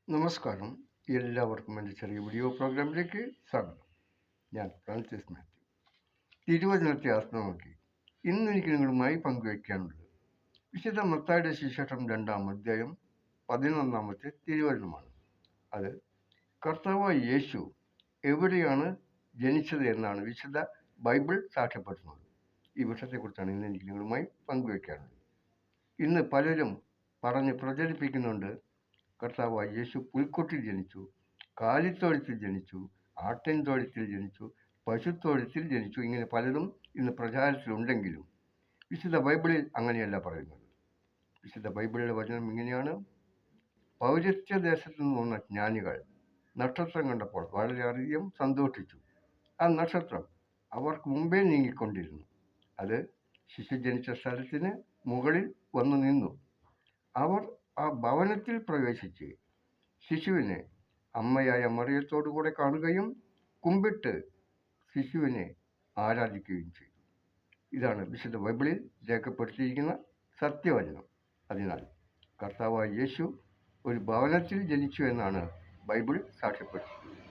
നമസ്കാരം. എല്ലാവർക്കും എൻ്റെ ചെറിയ വീഡിയോ പ്രോഗ്രാമിലേക്ക് സ്വാഗതം. ഞാൻ ഫ്രാൻസിസ് മാത്യു. തിരുവചനത്തെ ആസ്പദമാക്കി ഇന്ന് എനിക്ക് നിങ്ങളുമായി പങ്കുവയ്ക്കാനുള്ളത് വിശുദ്ധ മത്തായിയുടെ സുവിശേഷം 2-ാം അധ്യായം 11-ാമത്തെ തിരുവചനമാണ്. അത് കർത്താവായ യേശു എവിടെയാണ് ജനിച്ചത് എന്നാണ് വിശുദ്ധ ബൈബിൾ സാക്ഷ്യപ്പെടുത്തുന്നത്. ഈ വിഷയത്തെക്കുറിച്ചാണ് ഇന്ന് എനിക്ക് നിങ്ങളുമായി പങ്കുവയ്ക്കാനുള്ളത്. ഇന്ന് പലരും പറഞ്ഞ് പ്രചരിപ്പിക്കുന്നുണ്ട്, കർത്താവായ യേശു പുൽക്കൊട്ടിൽ ജനിച്ചു, കാലിത്തൊഴുത്തിൽ ജനിച്ചു, ആട്ടിൻതൊഴുത്തിൽ ജനിച്ചു, പശുത്തൊഴുത്തിൽ ജനിച്ചു. ഇങ്ങനെ പലതും ഇന്ന് പ്രചാരത്തിലുണ്ടെങ്കിലും വിശുദ്ധ ബൈബിളിൽ അങ്ങനെയല്ല പറയുന്നത്. വിശുദ്ധ ബൈബിളിലെ വചനം ഇങ്ങനെയാണ്: പൗരസ്ത്യദേശത്തു നിന്ന് വന്ന ജ്ഞാനികൾ നക്ഷത്രം കണ്ടപ്പോൾ വളരെയധികം സന്തോഷിച്ചു. ആ നക്ഷത്രം അവർക്ക് മുമ്പേ നീങ്ങിക്കൊണ്ടിരുന്നു. അത് ശിശു ജനിച്ച സ്ഥലത്തിന് മുകളിൽ വന്നു നിന്നു. അവർ ആ ഭവനത്തിൽ പ്രവേശിച്ച് ശിശുവിനെ അമ്മയായ മറിയത്തോടു കൂടെ കാണുകയും കുമ്പിട്ട് ശിശുവിനെ ആരാധിക്കുകയും ചെയ്തു. ഇതാണ് വിശുദ്ധ ബൈബിളിൽ രേഖപ്പെടുത്തിയിരിക്കുന്ന സത്യവചനം. അതിനാൽ കർത്താവായ യേശു ഒരു ഭവനത്തിൽ ജനിച്ചു എന്നാണ് ബൈബിൾ സാക്ഷ്യപ്പെടുത്തുന്നത്.